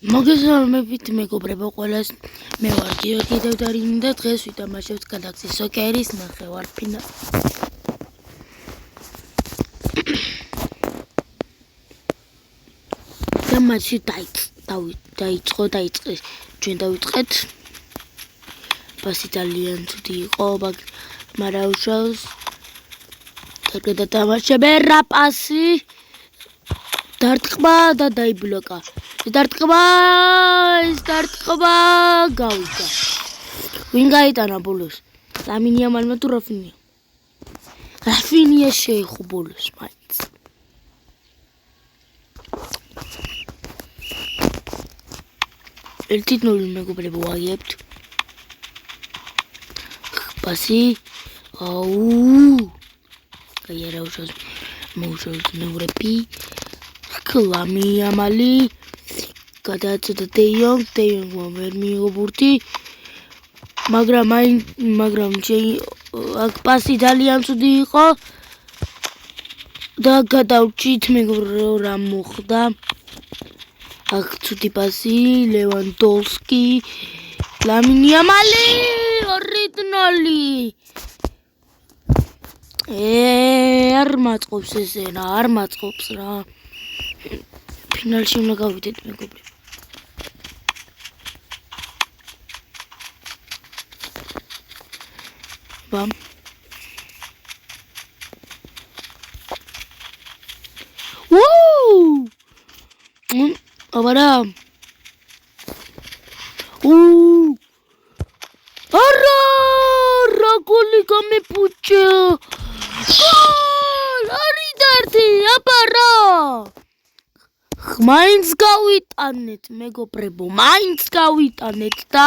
მოგესალმებით მეგობრებო ყველას, მე ვარ გიორგი დევდარინი და დღეს ვიტამაშებთ Galaxy Soccer-ის ნახევარფინალს. და მატჩი დაიწყეს. ჩვენ დავიწყეთ. პასი ძალიან ცუდი იყო, მაგრამ უშავს. გადათამაშებე რა პასი. დარტყმა და დაიბლოკა. დარტყმა გავიდა. ვინ გაიტანა ბოლოს? Lamine Yamal თუ Rafinha? Rafinha შეიხო ბოლოს მაინც. Eltitnul მეგობრებო ვაიებთ. პასი. გაიარა უშავს. მოუშავს მეორეპი. Lamine Yamal გადააწოდა De Jong ვერ მიიღო ბურთი. მაგრამ აქ პასი ძალიან ცუდი იყო. და გადავჭით მეგობრებო რა მოხდა. აქ ცუდი პასი Lewandowski Lamine Yamal 2-0. არ მაწყობს ესე რა, არ მაწყობს რა. ფინალში უნდა გავიდეთ მეგობრებო. Bam. Woo! Abara. Ara goli gamepuche. Gol! Aridarte, abara. Mainz გავიტანეთ მეგობრებო, Mainz გავიტანეთ და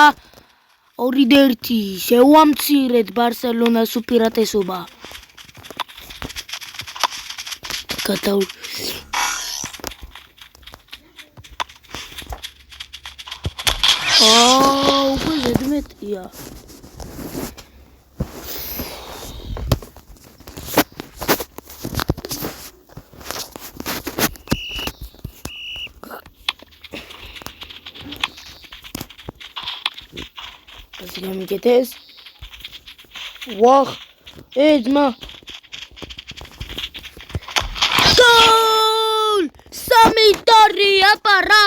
2-1 შევამცირეთ ბარსელონას უპირატესობა. უკვე ზედმეტია. Გამიგეთეს. ვახ, ძმა. გოლ! 3-2 აპარა.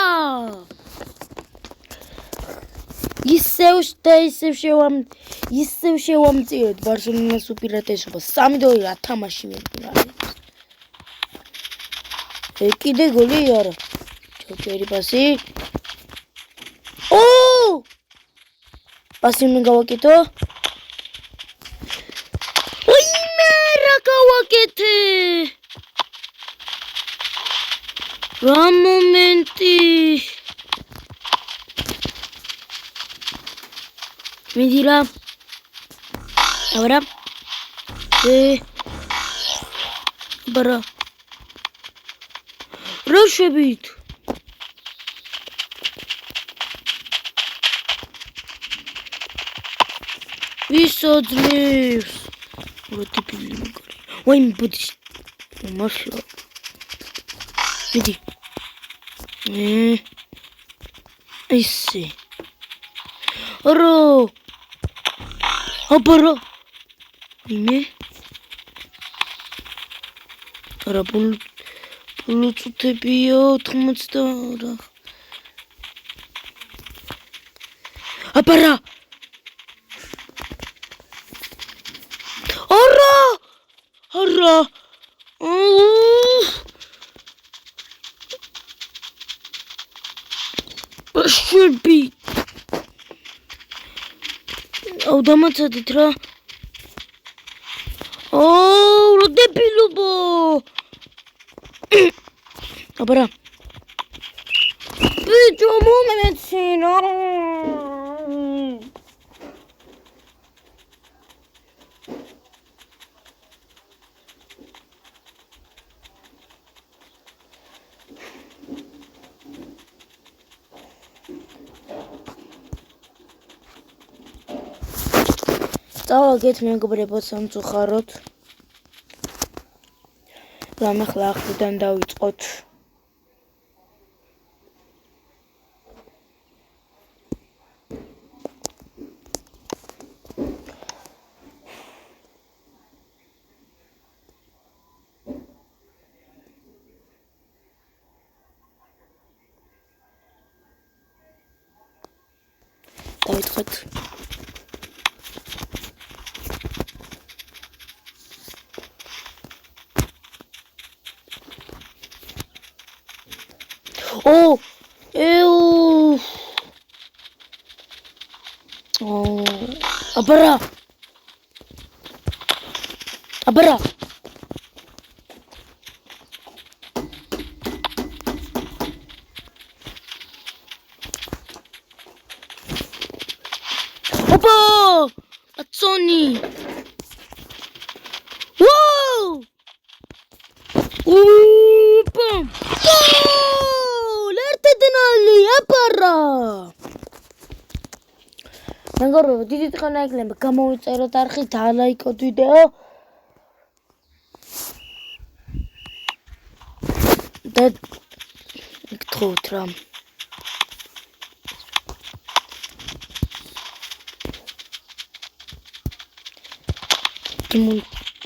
ისევ შევამცირეთ ბარსელონას უპირატესობა. 3-2 რა თამაში მეკრალი. კიდე გოლი არა. ჩოჭერი პასი. Pasi უნდა გავაკეთო. მე რა გავაკეთე? რა მომენტი. მიდი რა. აბარა. რა შევით? ვისოძლებს როტიპილი მეგორი. ვაიმე ბუდიშ. მაშა. მიდი. ისე. აბარა. იმე. რა ბულუწუთებია 80 რა. აბარა. Ara! Should be. დამაცადეთ რა. რა დებილობო. აბარა. ბიჭო მომეცინა. წავაგეთ მეგობრებო სამწუხაროდ. რამე ხლა ახლიდან დავიწყოთ. დავიწყეთ. ო ეუ აბარა ოპა აცონი ვოუ ოპა ლერტედნალი აბარა მეგობრებო, დიდი ტყანა იქნება გამოვიწეროთ არხი, დალაიკოთ ვიდეო და გთხოვთ რა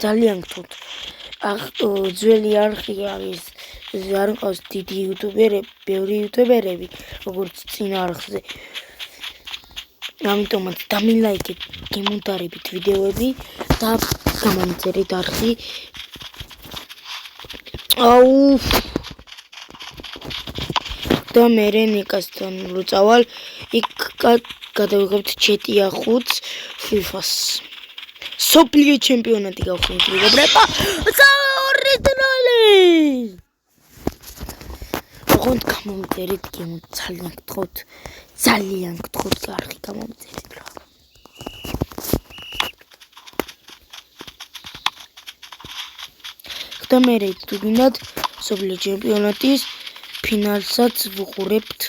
ძალიან გთხოვთ ძველი არხი არის არ მყავს დიდი იუთუბერები, ბევრი იუთუბერები როგორც წინა არხზე ამიტომაც დამილაიქეთ გემონტარებით ვიდეოები და გამომწერეთ არხი აუ და მე ნიკასთან რო წავალ იქ გადავიღებთ ჩეტია 5 FIFA-ს სოფლიო ჩემპიონატი გავხსნით მეგობრებო ოღონდ გამომწერეთ გემონტ ძალიან გთხოვთ არხი გამომწერეთ რა და მე თუ გინდათ სოფლიო ჩემპიონატის ფინალსაც ვუყურებთ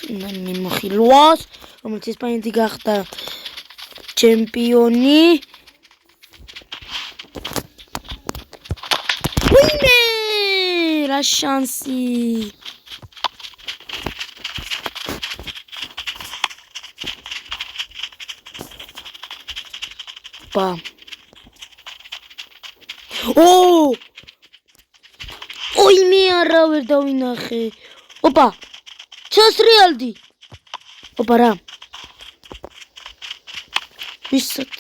მიმოხილვას რომელიც ესპანეთი გახდა ჩემპიონი ვინმე რა შანსი Opa. Oh! Oi, მე არა ვერ დავინახე. Opa. ჩას რეალდი. Opa რა. ვისაც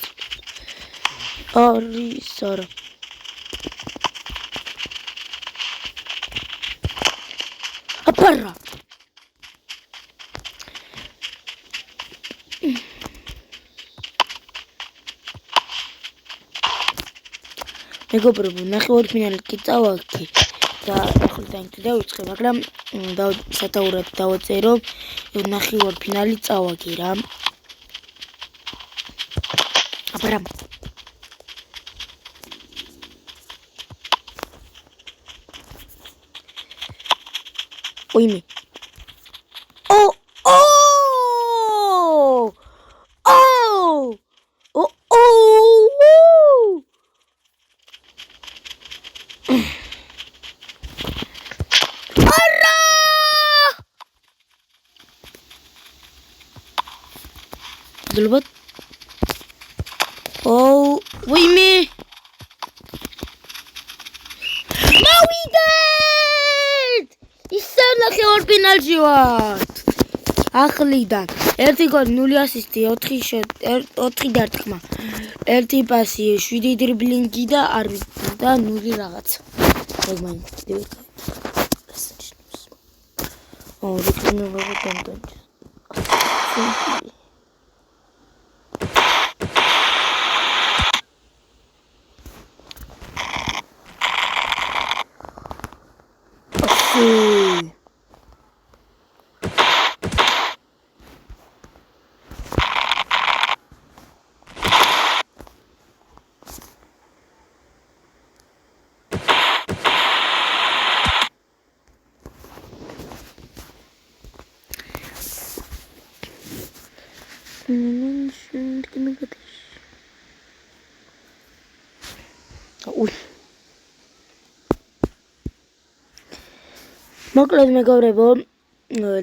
არის არა. აპარა. მეგობრებო, ნახევარფინალი კი წავაგე და ახლა დავიწყე, მაგრამ სათაურად დავაწერო, ნახევარფინალი წავაგე რა. აბრამ. ოიმე. Dulbat. Oh, ვიმე. მოვიდეთ! ისევ ნახევარფინალში ვართ. ახლიდან 1 გოლი, 0 ასისტი, 4 დარტყმა. 1 პასი, 7 დრიბლინგი და არ და 0 რაღაც. ეგ Oh, look at me, content. მოკლედ მეგობრებო,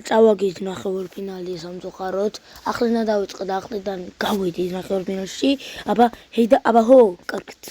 წავაგით ნახევარფინალი სამწუხაროდ. ახლა დავიწყე და ახლიდან გავედი ნახევარფინალში. აბა, ჰეი და აბა ჰო, კარგად.